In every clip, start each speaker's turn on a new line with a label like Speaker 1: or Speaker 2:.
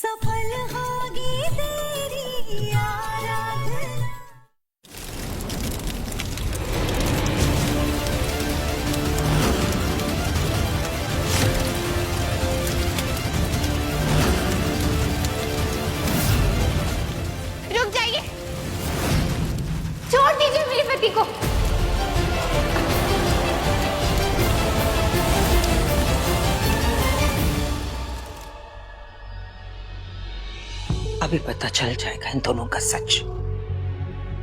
Speaker 1: सफल होगी तेरी आराधना।
Speaker 2: रुक जाइए, छोड़ दीजिए मेरे पति को।
Speaker 3: अभी पता चल जाएगा इन दोनों का सच।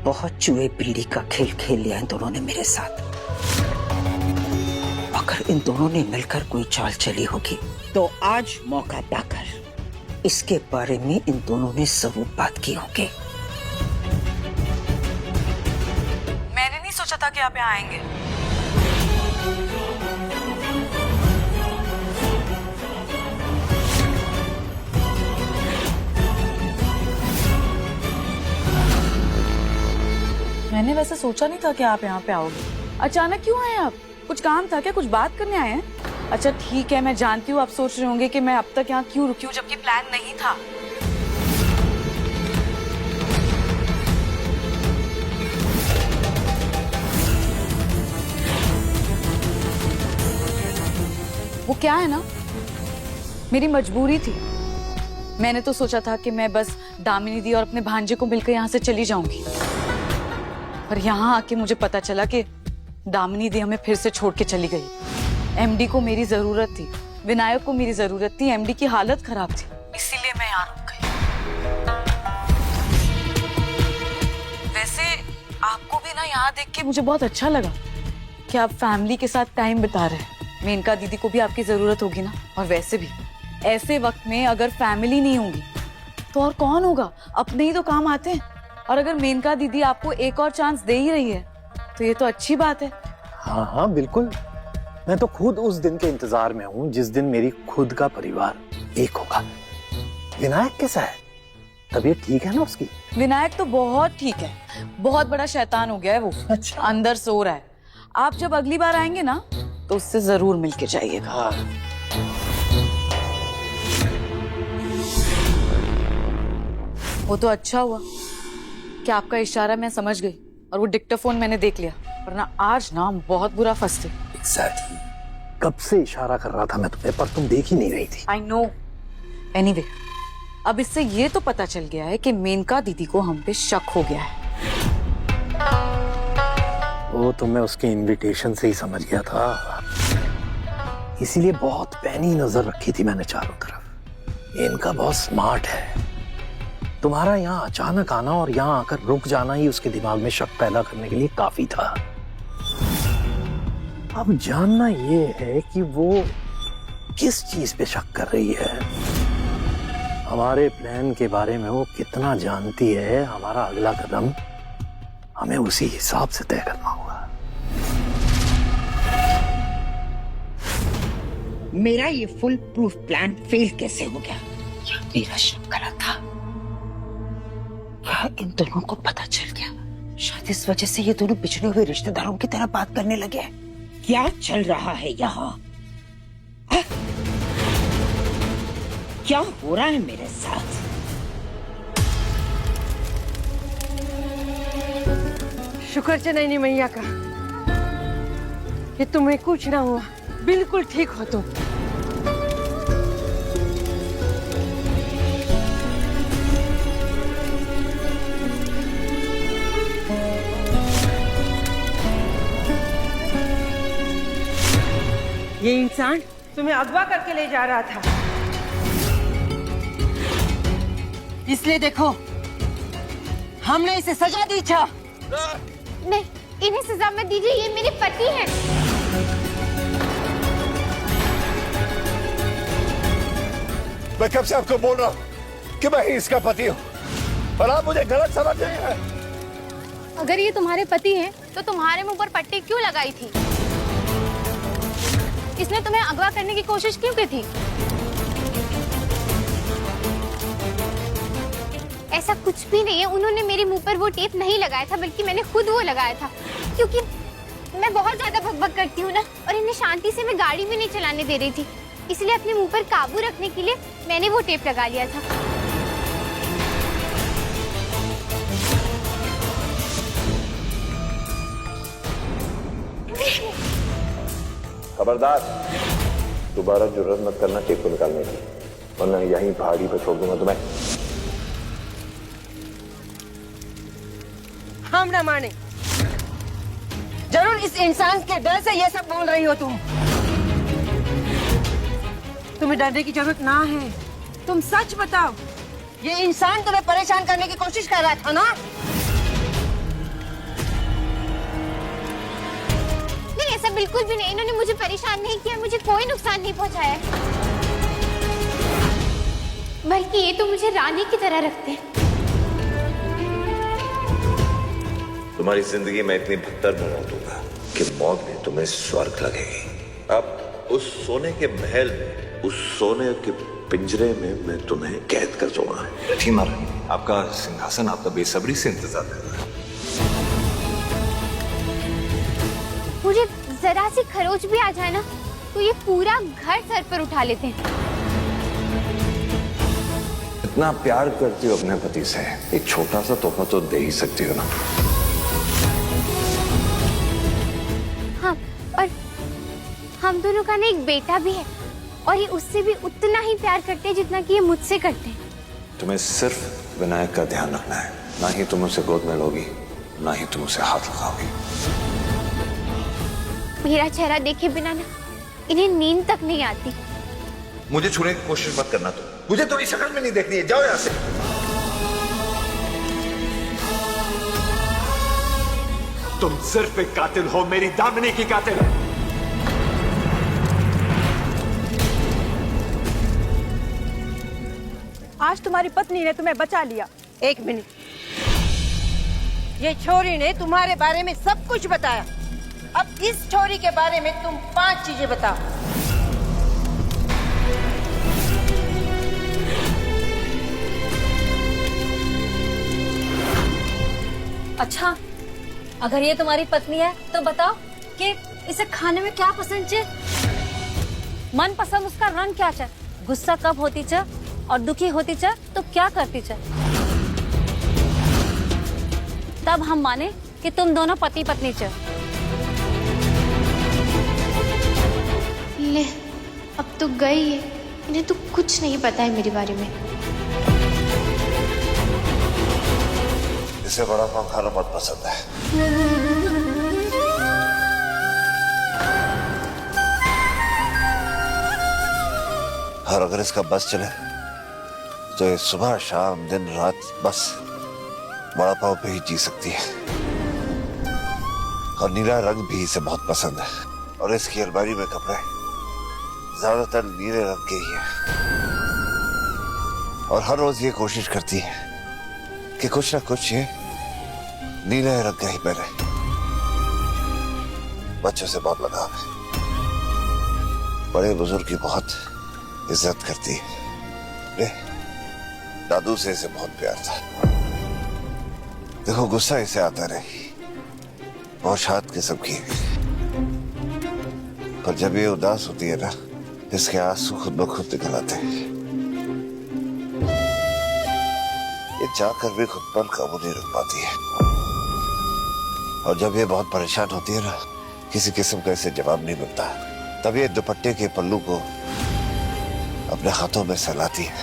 Speaker 3: बहुत चूहे बिल्ली का खेल खेल लिया इन दोनों ने मेरे साथ। अगर इन दोनों ने मिलकर कोई चाल चली होगी तो आज मौका पाकर इसके बारे में इन दोनों ने सबूत बात की होगी।
Speaker 4: मैंने नहीं सोचा था कि आप यहाँ आएंगे। मैंने वैसे सोचा नहीं था कि आप यहाँ पे आओगे। अचानक क्यों आए आप? कुछ काम था क्या? कुछ बात करने आए हैं? अच्छा ठीक है, मैं जानती हूँ आप सोच रहे होंगे कि मैं अब तक यहाँ क्यों रुकी हूँ जबकि प्लान नहीं था। वो क्या है ना, मेरी मजबूरी थी। मैंने तो सोचा था कि मैं बस दामिनी दी और अपने भांजे को मिलकर यहाँ से चली जाऊंगी, पर यहाँ आके मुझे पता चला कि दामिनी दी हमें फिर से छोड़ के चली गई। एमडी को मेरी जरूरत थी, विनायक को मेरी जरूरत थी, एमडी की हालत खराब थी, इसीलिए मैं यहाँ रुक गई। वैसे आपको भी ना यहाँ देख के मुझे बहुत अच्छा लगा कि आप फैमिली के साथ टाइम बिता रहे हैं। मेनका दीदी को भी आपकी जरूरत होगी ना, और वैसे भी ऐसे वक्त में अगर फैमिली नहीं होगी तो और कौन होगा? अपने ही तो काम आते हैं। और अगर मेनका दीदी आपको एक और चांस दे ही रही है तो ये तो अच्छी बात है।
Speaker 5: हाँ हाँ बिल्कुल, मैं तो खुद उस दिन के इंतजार में हूँ जिस दिन मेरी खुद का परिवार एक होगा। विनायक कैसा है? तबीयत ठीक है ना उसकी?
Speaker 4: विनायक तो बहुत ठीक है, बहुत बड़ा शैतान हो गया है वो।
Speaker 5: अच्छा।
Speaker 4: अंदर सो रहा है। आप जब अगली बार आएंगे ना तो उससे जरूर मिलके जाइएगा।
Speaker 5: हाँ।
Speaker 4: वो तो अच्छा हुआ कि आपका इशारा मैं समझ गई और वो डिक्टाफोन मैंने देख लिया, वरना आज ना हम बहुत बुरा फंसते।
Speaker 5: एग्जैक्टली। कब से इशारा कर रहा था मैं तुम्हें, पर तुम देख ही नहीं रही थी।
Speaker 4: I know. एनीवे, अब इससे ये तो पता चल गया है कि मेनका दीदी को हम पे शक हो गया है।
Speaker 5: वो तो मैं उसके इनविटेशन से ही समझ गया था, इसीलिए बहुत पैनी नजर रखी थी मैंने चारों तरफ। इनका बहुत स्मार्ट है। तुम्हारा यहाँ अचानक आना और यहाँ आकर रुक जाना ही उसके दिमाग में शक पैदा करने के लिए काफी था। अब जानना ये है कि वो किस चीज पे शक कर रही है। हमारे प्लान के बारे में वो कितना जानती है, हमारा अगला कदम हमें उसी हिसाब से तय करना होगा।
Speaker 3: मेरा ये फुल प्रूफ प्लान फेल कैसे हो गया? यह मेरा शक गलत था। क्या इन दोनों को पता चल गया? शायद इस वजह से ये दोनों बिछड़े हुए रिश्तेदारों की तरह बात करने लगे। क्या चल रहा है यहाँ? क्या हो रहा है मेरे साथ?
Speaker 6: शुक्र जननी मैया का कि तुम्हें कुछ ना हुआ, बिल्कुल ठीक हो तुम। ये इंसान तुम्हें अगवा करके ले जा रहा था, इसलिए देखो हमने इसे सजा दी था।
Speaker 2: नहीं, इन्हें सजा मत दीजिए, ये मेरे पति हैं।
Speaker 7: मैं कब से आपको बोल रहा हूँ कि मैं ही इसका पति हूँ और आप मुझे गलत समझ रहे हैं।
Speaker 2: अगर ये तुम्हारे पति हैं तो तुम्हारे मुंह पर पट्टी क्यों लगाई थी? इसने तुम्हें अगवा करने की कोशिश क्यों की थी? ऐसा कुछ भी नहीं है, उन्होंने मेरे मुंह पर वो टेप नहीं लगाया था, बल्कि मैंने खुद वो लगाया था, क्योंकि मैं बहुत ज्यादा भगभग करती हूँ ना, और इन्हें शांति से मैं गाड़ी भी नहीं चलाने दे रही थी। इसलिए अपने मुंह पर काबू रखने के लिए मैंने वो टेप लगा लिया था।
Speaker 7: खबरदार, दोबारा जुर्रत मत करना टेप को निकालने की, वरना यहीं पहाड़ी पे छोड़ दूंगा तुम्हें।
Speaker 6: हम ना माने। जरूर इस इंसान के डर से ये सब बोल रही हो तुम। तुम्हें डरने की जरूरत ना है। तुम सच बताओ, ये इंसान तुम्हें परेशान करने की कोशिश कर रहा था ना?
Speaker 2: नहीं, ऐसा बिल्कुल भी नहीं। इन्होंने मुझे परेशान नहीं किया, मुझे कोई नुकसान नहीं पहुंचाया। बल्कि ये तो मुझे रानी की तरह रखते हैं।
Speaker 7: तुम्हारी जिंदगी में इतनी भत्तर बना दूंगा कि मौत भी तुम्हें स्वर्ग लगेगी। अब उस सोने के महल में, उस सोने के पिंजरे में मैं तुम्हें कैद कर दूंगा।
Speaker 8: बैठिए महारानी, आपका सिंहासन आपका बेसब्री से इंतजार कर रहा है।
Speaker 2: मुझे जरा सी खरोच भी आ जाए ना तो ये पूरा घर सर पर उठा लेते हैं।
Speaker 8: इतना प्यार करती हो अपने पति से, एक छोटा सा तोहफा तो दे ही सकती हो ना।
Speaker 2: हाँ, और हम दोनों का ना एक बेटा भी है और ये उससे भी उतना ही प्यार करते हैं जितना कि ये मुझसे करते हैं।
Speaker 8: तुम्हें सिर्फ विनायक का ध्यान रखना है, ना ही तुम उसे गोद में लोगी, ना ही तुम उसे हाथ लगाओगी।
Speaker 2: मेरा चेहरा देखे बिना ना इन्हें नींद तक नहीं आती।
Speaker 7: मुझे छूने की कोशिश मत करना तुम, मुझे तुम्हारी शक्ल में नहीं देखनी है, जाओ यहाँ से।
Speaker 8: तुम सिर्फ एक कातिल हो, मेरी दामिनी की कातिल।
Speaker 6: आज तुम्हारी पत्नी ने तुम्हें बचा लिया। एक मिनट, ये छोरी ने तुम्हारे बारे में सब कुछ बताया। अब इस छोरी के बारे में तुम 5 चीजें बताओ।
Speaker 9: अच्छा, अगर ये तुम्हारी पत्नी है तो बताओ कि इसे खाने में क्या पसंद है? मन पसंद उसका रंग क्या है? गुस्सा कब होती है और दुखी होती है तो क्या करती है? तब हम माने कि तुम दोनों पति पत्नी च।
Speaker 2: ले, अब तो गई है, इन्हें तो कुछ नहीं पता है मेरे बारे में।
Speaker 7: इसे बड़ा पाव खाना बहुत पसंद है। और अगर इसका बस चले तो ये सुबह शाम दिन रात बस बड़ा पाव पे ही जी सकती है। और नीला रंग भी इसे बहुत पसंद है और इसकी अलमारी में कपड़े ज्यादातर नीले रंग के ही है। और हर रोज ये कोशिश करती है कि कुछ ना कुछ ये नीले रंग का ही पहने। बच्चों से बहुत लगाव है, बड़े बुजुर्ग की बहुत इज्जत करती है। दादू से इसे बहुत प्यार था। देखो, गुस्सा इसे आता नहीं, बहुत शांत किस्म की है। पर जब ये उदास होती है ना, इसके आंसू खुद ब खुद निकल आते हैं। ये जाकर भी खुद पर काबू नहीं रख पाती है। और जब ये बहुत परेशान होती है ना, किसी किस्म का इसे जवाब नहीं मिलता, तब ये दुपट्टे के पल्लू को अपने हाथों में सहलाती है,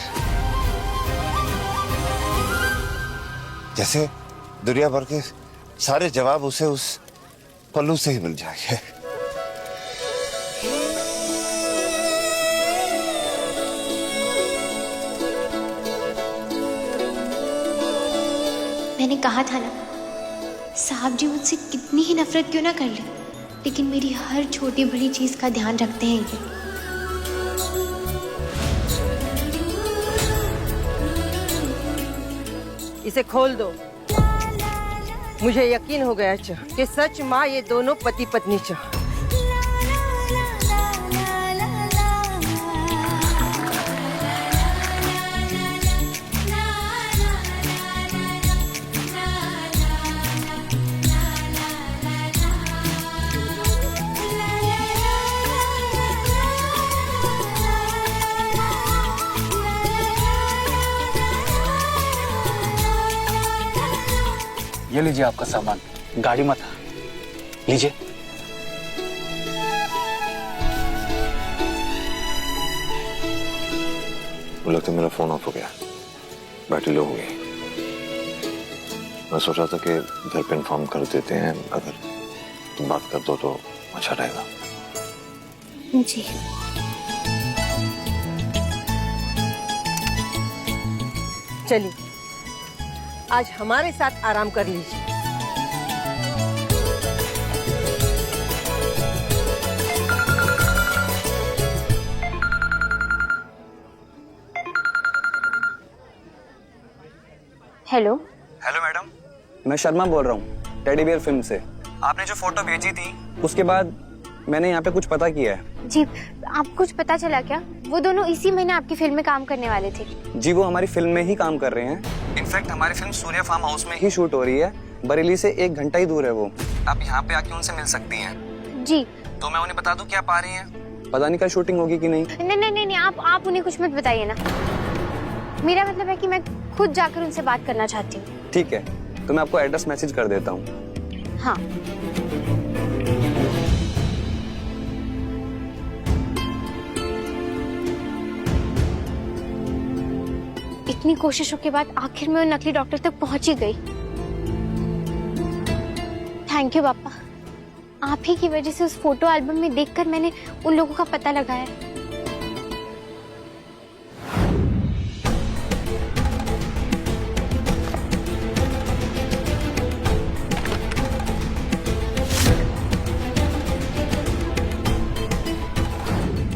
Speaker 7: जैसे दुनिया भर के सारे जवाब उसे उस पल्लू से ही मिल जाएंगे।
Speaker 2: मैंने कहा था ना, साहब जी मुझसे कितनी ही नफरत क्यों ना कर ले, लेकिन मेरी हर छोटी बड़ी चीज का ध्यान रखते हैं ये।
Speaker 6: इसे खोल दो। मुझे यकीन हो गया कि सच माँ ये दोनों पति पत्नी च।
Speaker 10: ये लीजिए आपका सामान, गाड़ी मत लीजिए।
Speaker 8: मुझे लगता है मेरा फोन ऑफ हो गया, बैटरी लो हो गई। मैं सोच रहा था कि घर पे इन्फॉर्म कर देते हैं, अगर तुम बात कर दो तो अच्छा रहेगा।
Speaker 2: जी
Speaker 6: चलिए आज हमारे साथ आराम कर लीजिए।
Speaker 2: हेलो।
Speaker 11: हेलो मैडम, मैं शर्मा बोल रहा हूँ टेडी बियर फिल्म से। आपने जो फोटो भेजी थी उसके बाद मैंने यहाँ पे कुछ पता किया है।
Speaker 2: जी आपको कुछ पता चला क्या? वो दोनों इसी महीने आपकी फिल्म में काम करने वाले थे।
Speaker 11: जी वो हमारी फिल्म में ही काम कर रहे हैं। इनफैक्ट हमारी फिल्म सूर्या फार्म हाउस में ही शूट हो रही है, बरेली से 1 घंटा ही दूर है वो। आप यहाँ पे आके उनसे मिल सकती हैं।
Speaker 2: जी
Speaker 11: तो मैं उन्हें बता दूं कि आप आ रही हैं? पता नहीं कल शूटिंग होगी कि नहीं।
Speaker 2: नहीं आप उन्हें कुछ मत बताइए ना। मेरा मतलब है कि मैं खुद जाकर उनसे बात करना चाहती हूँ।
Speaker 11: ठीक है, तो मैं आपको एड्रेस मैसेज कर देता हूँ।
Speaker 2: हाँ इतनी कोशिशों के बाद आखिर में उन नकली डॉक्टर तक पहुंच ही गई। थैंक यू पापा, आप ही की वजह से उस फोटो एल्बम में देखकर मैंने उन लोगों का पता लगाया।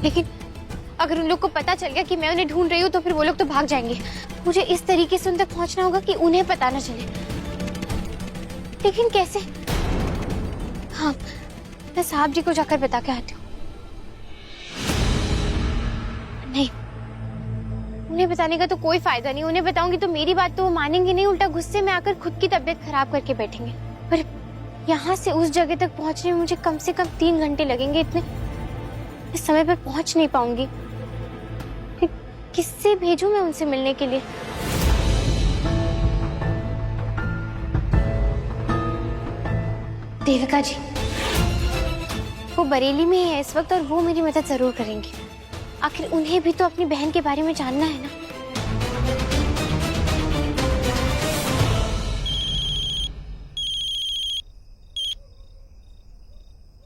Speaker 2: लेकिन अगर उन लोग को पता चल गया कि मैं उन्हें ढूंढ रही हूँ तो फिर वो लोग तो भाग जाएंगे। मुझे इस तरीके से उन तक पहुंचना होगा कि उन्हें पता न चले। लेकिन कैसे? हाँ मैं साहब जी को जाकर बता के आती हूँ। नहीं उन्हें बताने का तो कोई फायदा नहीं। उन्हें बताऊंगी तो मेरी बात तो वो मानेंगे नहीं, उल्टा गुस्से में आकर खुद की तबीयत खराब करके बैठेंगे। पर यहाँ से उस जगह तक पहुंचने में मुझे कम से कम 3 घंटे लगेंगे। इतने इस समय पर पहुंच नहीं पाऊंगी। किससे भेजूं मैं उनसे मिलने के लिए? देविका जी वो बरेली में ही है इस वक्त और वो मेरी मदद जरूर करेंगी। आखिर उन्हें भी तो अपनी बहन के बारे में जानना है ना।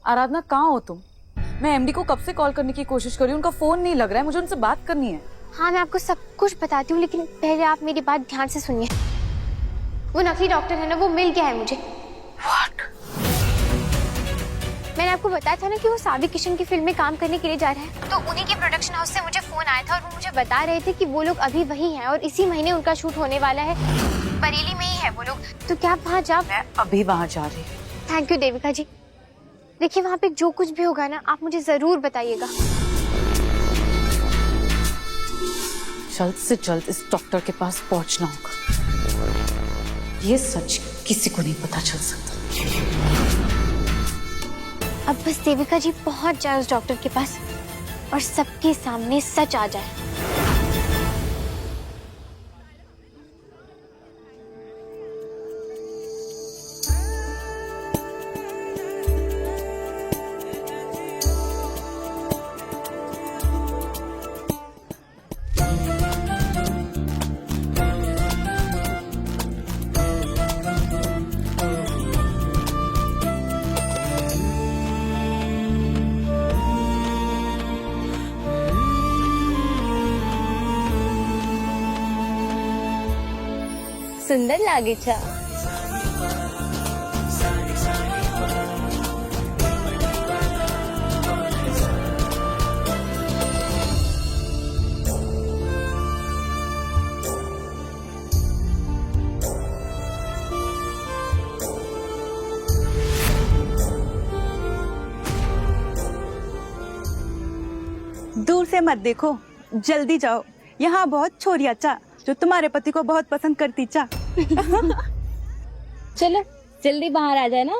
Speaker 4: आराधना कहाँ हो तुम? मैं एमडी को कब से कॉल करने की कोशिश कर रही हूँ, उनका फोन नहीं लग रहा है। मुझे उनसे बात करनी है।
Speaker 2: हाँ मैं आपको सब कुछ बताती हूँ, लेकिन पहले आप मेरी बात ध्यान से सुनिए। वो नकली डॉक्टर है ना, वो मिल गया है मुझे। What? मैंने आपको बताया था ना कि वो साबिक किशन की फिल्म में काम करने के लिए जा रहा है। तो उन्हीं के प्रोडक्शन हाउस से मुझे फोन आया था और वो मुझे बता रहे थे कि वो लोग अभी वही हैं और इसी महीने उनका शूट होने वाला है। बरेली में ही है वो लोग। तो क्या आप वहाँ जा?
Speaker 4: मैं अभी वहाँ जा रही हूँ।
Speaker 2: थैंक यू देविका जी। देखिए वहाँ पे जो कुछ भी होगा ना आप मुझे जरूर बताइएगा।
Speaker 4: जल्द से जल्द इस डॉक्टर के पास पहुंचना होगा। ये सच किसी को नहीं पता चल सकता।
Speaker 2: अब बस देविका जी पहुंच जाए उस डॉक्टर के पास और सबके सामने सच आ जाए। सुंदर लागे छा।
Speaker 12: दूर से मत देखो, जल्दी जाओ। यहाँ बहुत छोरिया चा जो तुम्हारे पति को बहुत पसंद करती चा।
Speaker 9: चलो जल्दी बाहर आ जाए ना।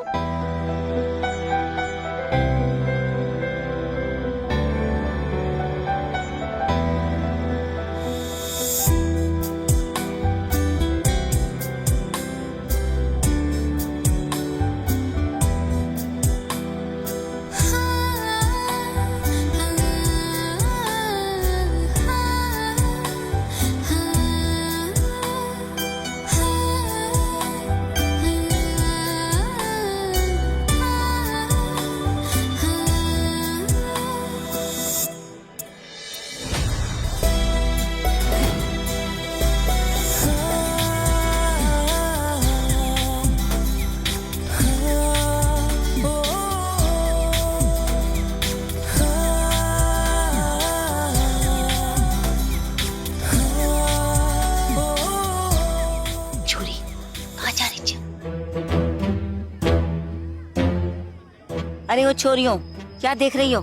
Speaker 9: अरे वो छोरियों, क्या देख रही हो?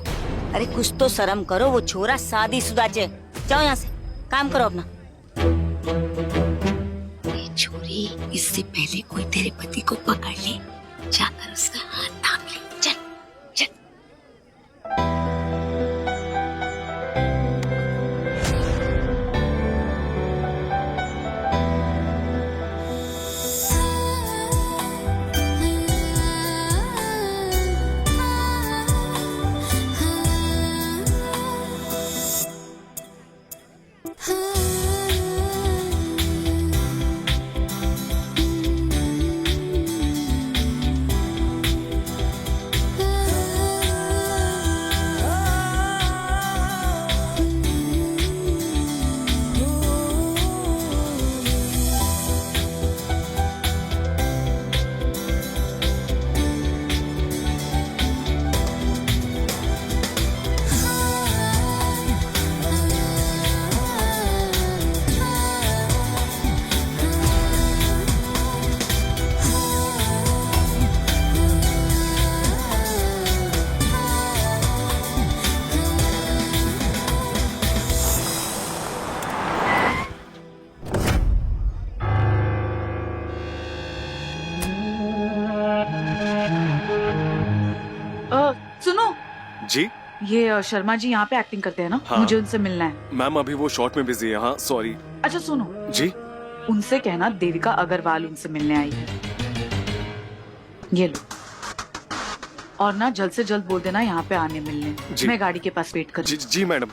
Speaker 9: अरे कुछ तो शर्म करो, वो छोरा शादीशुदा चे। जाओ यहाँ से, काम करो अपना। ये छोरी, इससे पहले कोई तेरे पति को पकड़ ले, जाकर उसका हाथ थाम ले। चल चल।
Speaker 12: सुनो
Speaker 13: जी
Speaker 4: ये शर्मा जी यहाँ पे एक्टिंग करते हैं ना?
Speaker 13: हाँ।
Speaker 4: मुझे उनसे मिलना है।
Speaker 13: मैम अभी वो शॉट में बिजी है। हाँ सॉरी।
Speaker 4: अच्छा सुनो,
Speaker 13: जी
Speaker 4: उनसे कहना देविका अग्रवाल उनसे मिलने आई है। ये लो, और ना जल्द से जल्द बोल देना यहाँ पे आने मिलने।
Speaker 13: जी।
Speaker 4: मैं गाड़ी के पास वेट कर
Speaker 13: जी जी मैडम।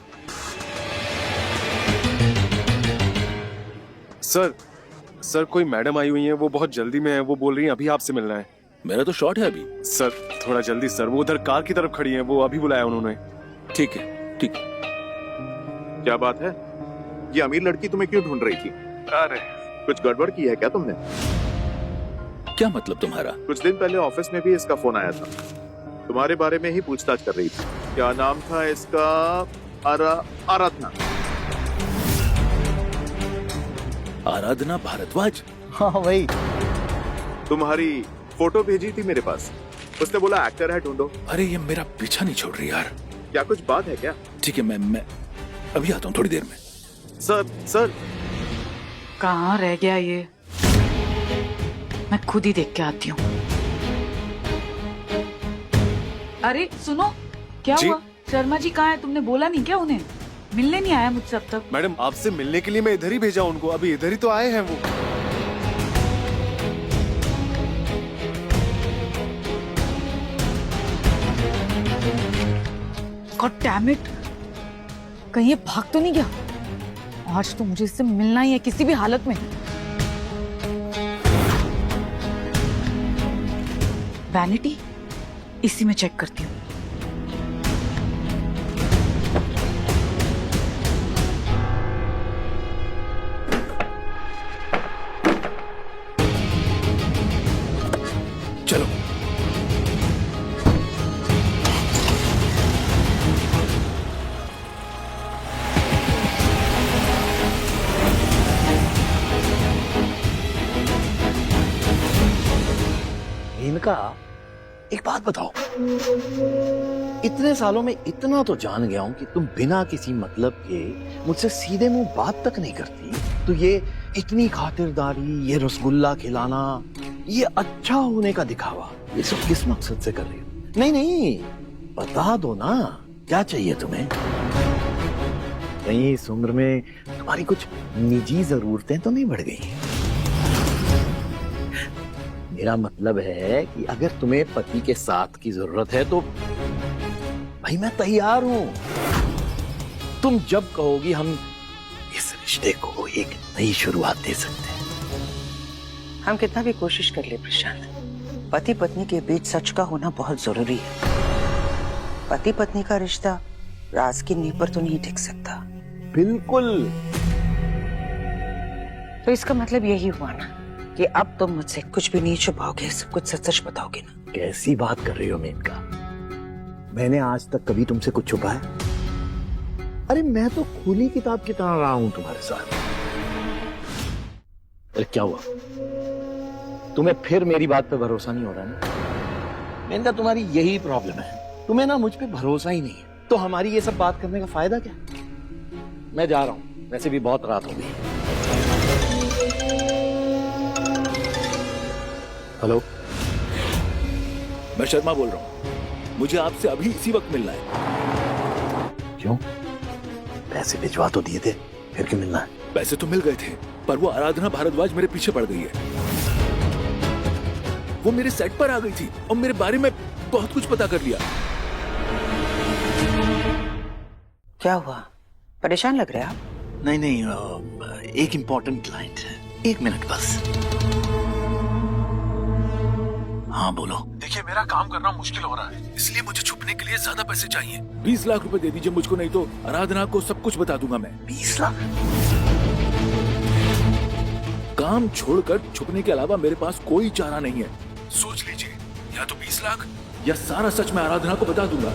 Speaker 13: सर कोई मैडम आई हुई है, वो बहुत जल्दी में है, वो बोल रही है अभी आपसे मिलना है।
Speaker 10: मेरा तो शॉट है अभी।
Speaker 13: सर थोड़ा जल्दी सर, वो उधर कार की तरफ खड़ी है, वो अभी बुलाया उन्होंने।
Speaker 10: ठीक है ठीक है।
Speaker 14: क्या बात है? ये अमीर लड़की तुम्हें क्यों ढूंढ रही थी?
Speaker 13: अरे
Speaker 14: कुछ गड़बड़ की है क्या तुमने?
Speaker 10: क्या मतलब तुम्हारा?
Speaker 14: कुछ दिन पहले ऑफिस में भी इसका फोन आया था, तुम्हारे बारे में ही पूछताछ कर रही थी। क्या नाम था इसका? आराधना।
Speaker 10: आराधना भारद्वाज?
Speaker 14: हाँ वही। तुम्हारी फोटो भेजी थी मेरे पास, उसने बोला एक्टर है ढूंढो।
Speaker 10: अरे ये मेरा पीछा नहीं छोड़ रही यार।
Speaker 14: क्या कुछ बात है क्या?
Speaker 10: ठीक है, मैं अभी आता हूँ थोड़ी देर में।
Speaker 14: सर
Speaker 4: कहाँ रह गया ये? मैं खुद ही देख के आती हूँ। अरे सुनो, क्या
Speaker 13: जी?
Speaker 4: हुआ? शर्मा जी कहाँ है? तुमने बोला नहीं क्या उन्हें? मिलने नहीं आया मुझसे अब तक।
Speaker 13: मैडम आपसे मिलने के लिए मैं इधर ही भेजा उनको, अभी इधर ही तो आए हैं वो।
Speaker 4: God damn it! कहीं ये भाग तो नहीं गया? आज तो मुझे इससे मिलना ही है किसी भी हालत में। वैनिटी इसी में चेक करती हूँ।
Speaker 10: चलो
Speaker 5: इनका एक बात बताओ, इतने सालों में इतना तो जान गया हूं कि तुम बिना किसी मतलब के मुझसे सीधे मुंह बात तक नहीं करती, तो ये इतनी खातिरदारी, ये रसगुल्ला खिलाना, ये अच्छा होने का दिखावा, ये सब किस मकसद से कर रही हो? नहीं नहीं, बता दो ना क्या चाहिए तुम्हें? कहीं इस उम्र में तुम्हारी कुछ निजी जरूरतें तो नहीं बढ़ गई? मेरा मतलब है कि अगर तुम्हें पति के साथ की जरूरत है तो भाई मैं तैयार हूं। तुम जब कहोगी हम इस रिश्ते को एक नई शुरुआत दे सकते हैं।
Speaker 3: हम कितना भी कोशिश कर ले प्रशांत, पति पत्नी के बीच सच का होना बहुत जरूरी है। पति पत्नी का रिश्ता राज की नींव पर तो नहीं टिक सकता।
Speaker 5: बिल्कुल।
Speaker 3: तो इसका मतलब यही हुआ ना कि अब तुम मुझसे कुछ भी नहीं छुपाओगे, सब कुछ सच सच बताओगे ना?
Speaker 5: कैसी बात कर रही हो मेनका? मैंने आज तक कभी तुमसे कुछ छुपाया? अरे मैं तो खुली किताब की तरह रहा हूं तुम्हारे साथ। अरे क्या हुआ, तुम्हें फिर मेरी बात पे भरोसा नहीं हो रहा ना? मेनका तुम्हारी यही प्रॉब्लम है, तुम्हें ना मुझ पे भरोसा ही नहीं है, तो हमारी ये सब बात करने का फायदा क्या? मैं जा रहा हूँ, वैसे भी बहुत रात हो गई। हेलो,
Speaker 14: मैं शर्मा बोल रहा हूँ, मुझे आपसे अभी इसी वक्त मिलना है।
Speaker 5: क्यों? पैसे भिजवा तो दिए थे, फिर क्यों मिलना है?
Speaker 14: पैसे तो मिल गए थे, पर वो आराधना भारद्वाज मेरे पीछे पड़ गई है। वो मेरे सेट पर आ गई थी और मेरे बारे में बहुत कुछ पता कर लिया।
Speaker 3: क्या हुआ? परेशान लग रहे हैं आप?
Speaker 5: नहीं नहीं, एक इम्पोर्टेंट क्लाइंट है, 1 मिनट बस। हाँ बोलो।
Speaker 14: देखिए, मेरा काम करना मुश्किल हो रहा है, इसलिए मुझे छुपने के लिए ज्यादा पैसे चाहिए। 20 लाख रुपए दे दीजिए मुझको, नहीं तो आराधना को सब कुछ बता दूंगा मैं।
Speaker 5: 20 लाख?
Speaker 14: काम छोड़कर छुपने के अलावा मेरे पास कोई चारा नहीं है। सोच लीजिए, या तो 20 लाख या सारा सच मैं आराधना को बता दूंगा।